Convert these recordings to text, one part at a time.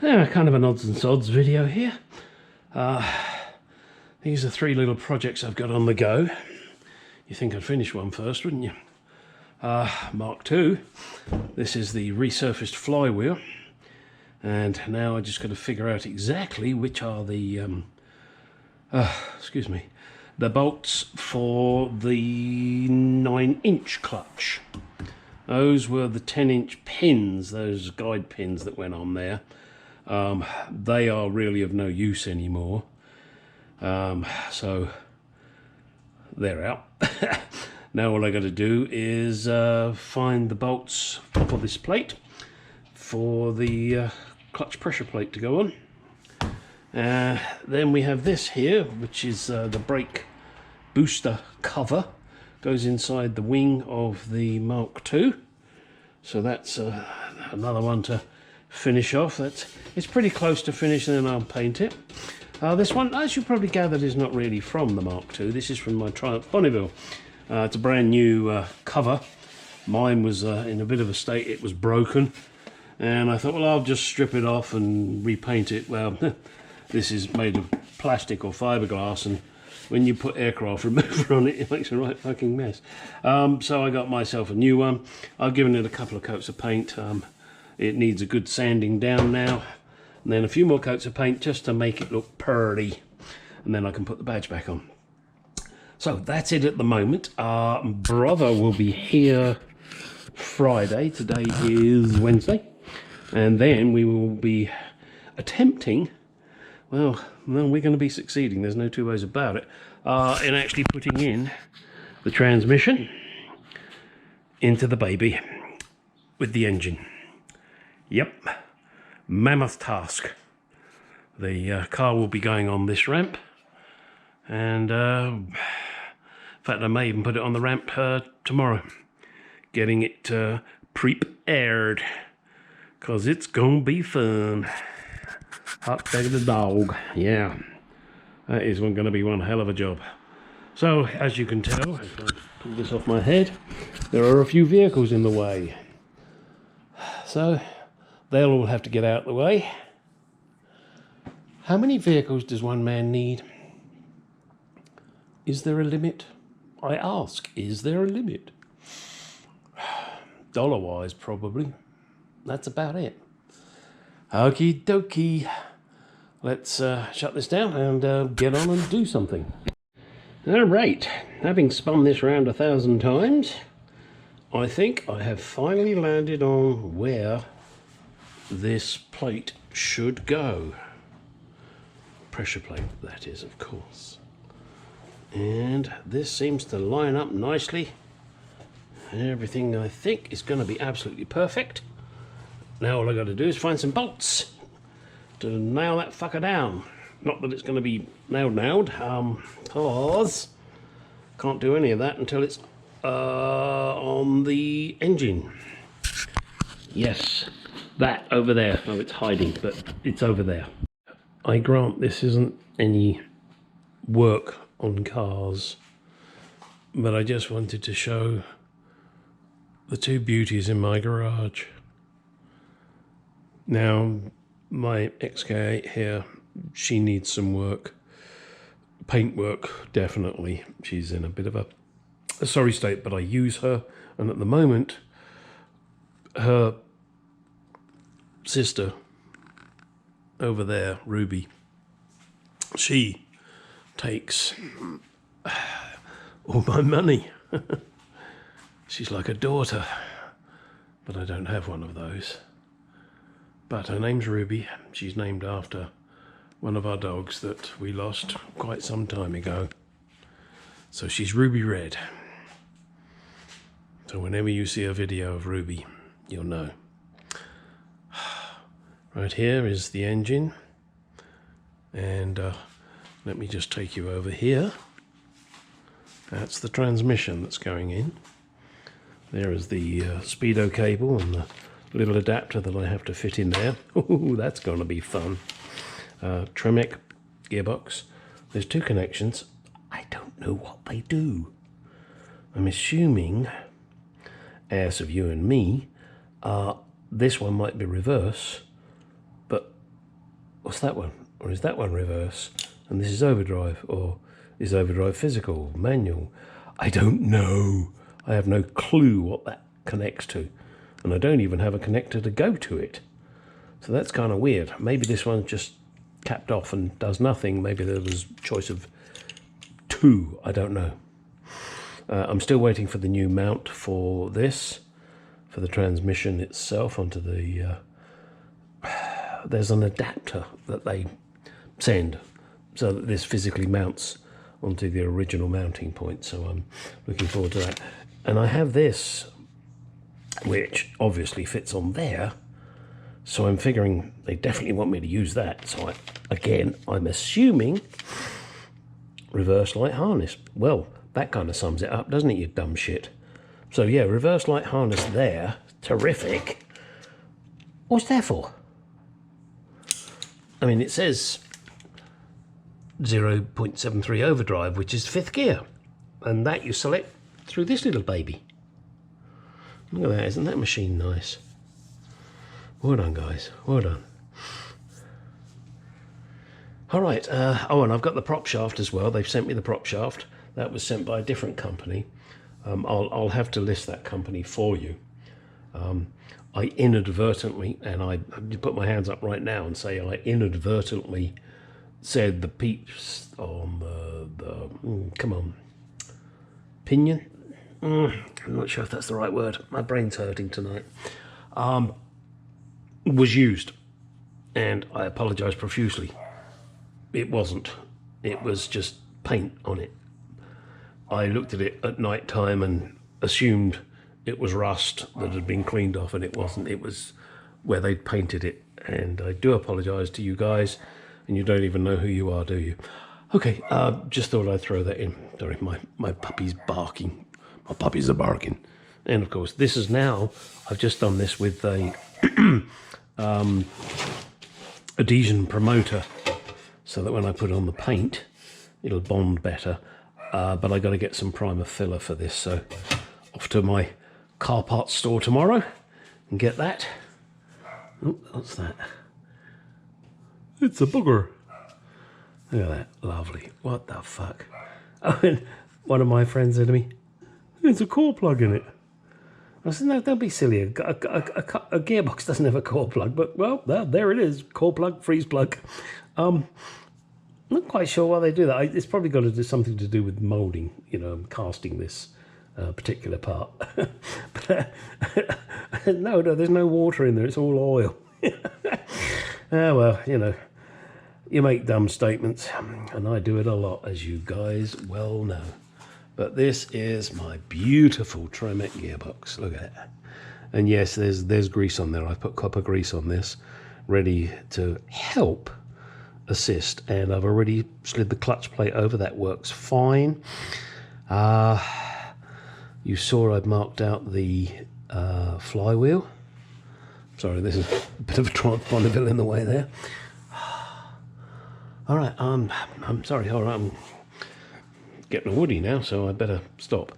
Kind of an odds and sods video here. These are 3 little projects I've got on the go. You think I'd finish one first, wouldn't you? Mark II. This is the resurfaced flywheel. And now I just got to figure out exactly which are the, the bolts for the 9-inch clutch. Those were the 10-inch pins, those guide pins that went on there. They are really of no use anymore. So they're out. Now all I got to do is find the bolts for this plate for the clutch pressure plate to go on. Then we have this here, which is the brake booster cover. Goes inside the wing of the Mark II. So that's another one to finish off. It's pretty close to finish, and then I'll paint it. This one, as you probably gathered, is not really from the Mark II. This is from my Triumph Bonneville. It's a brand new cover. Mine was in a bit of a state. It was broken, and I thought, well, I'll just strip it off and repaint it. Well, this is made of plastic or fiberglass, and when you put aircraft remover on it, it makes a right fucking mess. So I got myself a new one. I've given it a couple of coats of paint. It needs a good sanding down now, and then a few more coats of paint just to make it look pretty, and then I can put the badge back on. So that's it at the moment. Brother will be here Friday. Today is Wednesday, and then we will be attempting, well, we're going to be succeeding, there's no two ways about it, in actually putting in the transmission into the baby with the engine. Yep, mammoth task. The car will be going on this ramp, and in fact I may even put it on the ramp tomorrow, getting it prepared, because it's gonna be fun. Hot dog the dog, yeah, that is going to be one hell of a job. So as you can tell, if I pull this off my head, there are a few vehicles in the way, so they'll all have to get out of the way. How many vehicles does one man need? Is there a limit? I ask, is there a limit? Dollar-wise, probably. That's about it. Okie dokie. Let's shut this down and get on and do something. Alright, having spun this round 1,000 times, I think I have finally landed on where this plate should go. Pressure plate, that is, of course. And this seems to line up nicely. Everything, I think, is going to be absolutely perfect. Now all I got to do is find some bolts to nail that fucker down. Not that it's going to be nailed, because can't do any of that until it's on the engine. Yes, that over there. Oh, it's hiding, but it's over there. I grant this isn't any work on cars, but I just wanted to show the two beauties in my garage. Now, my MKII here, she needs some work. Paint work, definitely. She's in a bit of a sorry state, but I use her, and at the moment, her sister over there, Ruby, she takes all my money. She's like a daughter, but I don't have one of those. But her name's Ruby. She's named after one of our dogs that we lost quite some time ago. So she's Ruby Red. So whenever you see a video of Ruby, you'll know. Right here is the engine. And let me just take you over here. That's the transmission that's going in. There is the speedo cable and the little adapter that I have to fit in there. Ooh, that's going to be fun. Tremec gearbox. There's 2 connections. I don't know what they do. I'm assuming, as of you and me, this one might be reverse, but what's that one? Or is that one reverse? And this is overdrive, or is overdrive physical, manual? I don't know. I have no clue what that connects to. And I don't even have a connector to go to it. So that's kind of weird. Maybe this one's just capped off and does nothing. Maybe there was choice of two. I don't know. I'm still waiting for the new mount for this, for the transmission itself onto the... there's an adapter that they send so that this physically mounts onto the original mounting point. So I'm looking forward to that. And I have this, which obviously fits on there. So I'm figuring they definitely want me to use that. So again, I'm assuming reverse light harness. Well, that kind of sums it up, doesn't it, you dumb shit? So yeah, reverse light harness there. Terrific. What's that for? I mean, it says 0.73 overdrive, which is 5th gear. And that you select through this little baby. Look at that, isn't that machine nice? Well done, guys, well done. All right, oh, and I've got the prop shaft as well. They've sent me the prop shaft. That was sent by a different company. I'll have to list that company for you. I inadvertently, and I put my hands up right now and say I inadvertently said the peeps on come on, pinion? I'm not sure if that's the right word. My brain's hurting tonight. Was used, and I apologise profusely. It wasn't. It was just paint on it. I looked at it at night time and assumed it was rust that had been cleaned off, and it wasn't. It was where they'd painted it, and I do apologise to you guys, and you don't even know who you are, do you? Okay, just thought I'd throw that in. Sorry, my puppy's barking. My puppies are barking. And of course, this is now, I've just done this with a adhesion promoter, so that when I put on the paint, it'll bond better. But I got to get some primer filler for this, so off to my car parts store tomorrow and get that. Oh, what's that? It's a booger. Look at that, lovely. What the fuck? Oh, and one of my friends said to me, "There's a core plug in it." I said, "No, don't be silly. A gearbox doesn't have a core plug." But well, there it is. Core plug, freeze plug. I'm not quite sure why they do that. It's probably got to do something to do with moulding, you know, casting this particular part. But no, there's no water in there. It's all oil. Well, you know, you make dumb statements, and I do it a lot, as you guys well know. But this is my beautiful Tremec gearbox. Look at that. And yes, there's grease on there. I've put copper grease on this, ready to help assist. And I've already slid the clutch plate over. That works fine. You saw I'd marked out the flywheel. Sorry, this is a bit of a Bonneville in the way there. All right, I'm sorry. All right, I'm getting woody now, so I better stop.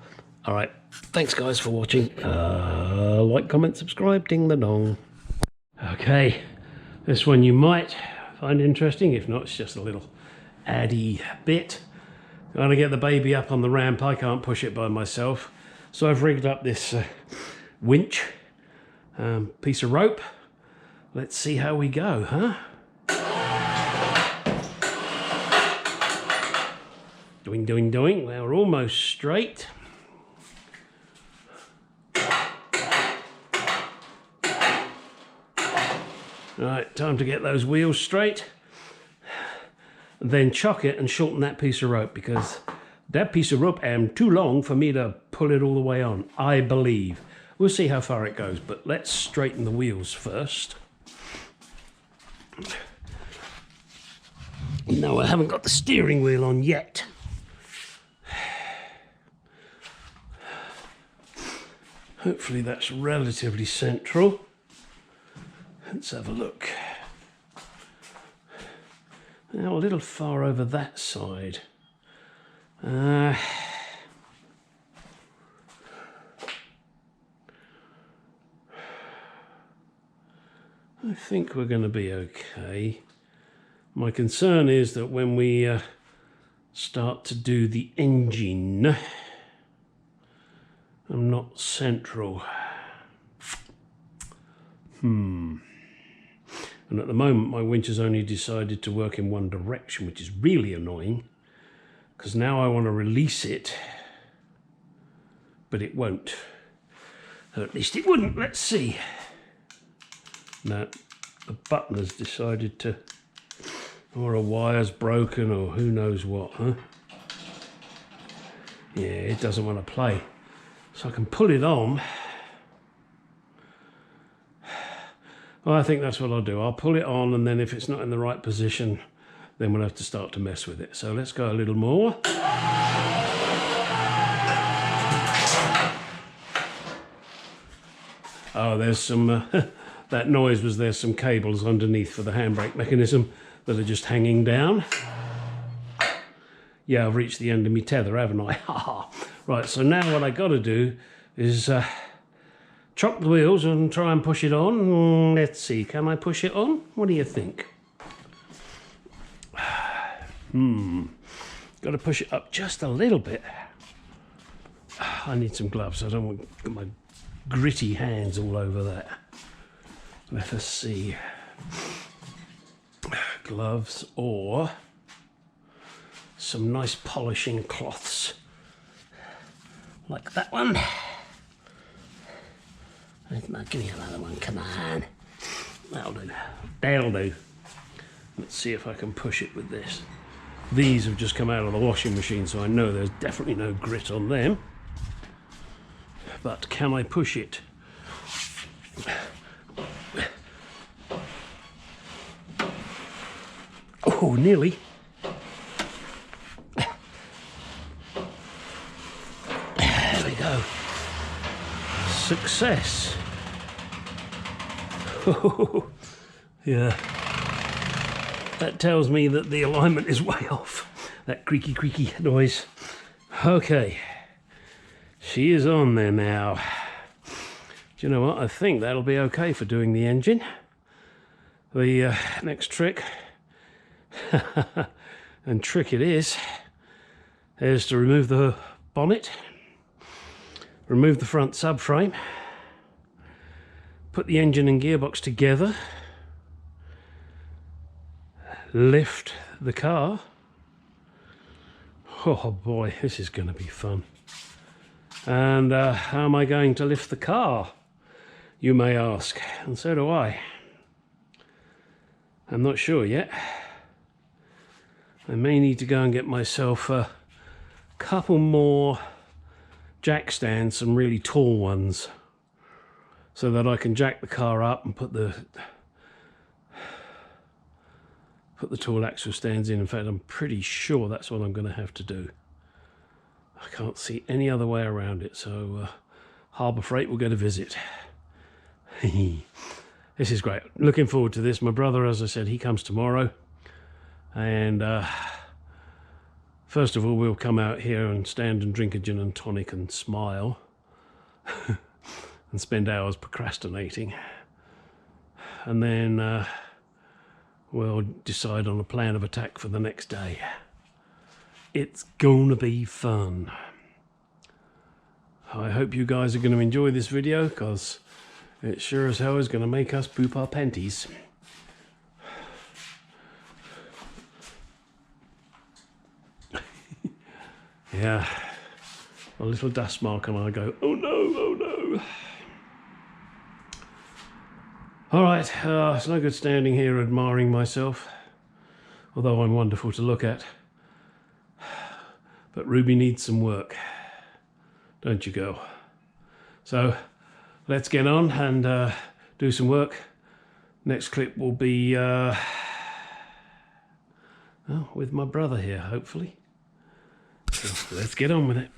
All right, thanks guys for watching. Like, comment, subscribe, ding the dong. Okay, this one you might find interesting. If not, it's just a little addy bit. I'm gonna get the baby up on the ramp. I can't push it by myself, so I've rigged up this winch, piece of rope. Let's see how we go, huh? Doing. Well, we're almost straight. Right, time to get those wheels straight. Then chuck it and shorten that piece of rope, because that piece of rope am too long for me to pull it all the way on, I believe. We'll see how far it goes, but let's straighten the wheels first. No, I haven't got the steering wheel on yet. Hopefully that's relatively central. Let's have a look. Now a little far over that side. I think we're going to be okay. My concern is that when we start to do the engine, I'm not central. And at the moment my winch has only decided to work in one direction, which is really annoying, because now I want to release it, but it won't. Or at least it wouldn't. Let's see. No, the button has decided to, or a wire's broken, or who knows what, huh? Yeah, it doesn't want to play. So I can pull it on. Well, I think that's what I'll do. I'll pull it on, and then if it's not in the right position, then we'll have to start to mess with it. So let's go a little more. Oh, there's some, that noise was there's some cables underneath for the handbrake mechanism that are just hanging down. Yeah, I've reached the end of my tether, haven't I? Right, so now what I got to do is chop the wheels and try and push it on. Let's see, can I push it on? What do you think? Got to push it up just a little bit. I need some gloves. I don't want my gritty hands all over that. Let us see. Gloves or some nice polishing cloths. Like that one. Give me another one, come on. That'll do. That'll do. Let's see if I can push it with this. These have just come out of the washing machine, so I know there's definitely no grit on them. But can I push it? Oh, nearly. There we go. Success. Yeah. That tells me that the alignment is way off. That creaky, creaky noise. Okay. She is on there now. Do you know what? I think that'll be okay for doing the engine. The next trick, and trick it is to remove the bonnet, remove the front subframe, put the engine and gearbox together, lift the car. Oh boy, this is going to be fun. And how am I going to lift the car, you may ask, and so do I. I'm not sure yet. I may need to go and get myself a couple more jack stands, some really tall ones, so that I can jack the car up and put the tall axle stands in. In fact, I'm pretty sure that's what I'm going to have to do. I can't see any other way around it, so Harbour Freight will get a visit. This is great. Looking forward to this. My brother, as I said, he comes tomorrow, and first of all we'll come out here and stand and drink a gin and tonic and smile and spend hours procrastinating, and then we'll decide on a plan of attack for the next day. It's gonna be fun. I hope you guys are going to enjoy this video, because it sure as hell is going to make us poop our panties. Yeah, a little dust mark and I go, oh no, oh no. Alright, it's no good standing here admiring myself, although I'm wonderful to look at. But Ruby needs some work, don't you, girl? So let's get on and do some work. Next clip will be with my brother here, hopefully. So let's get on with it.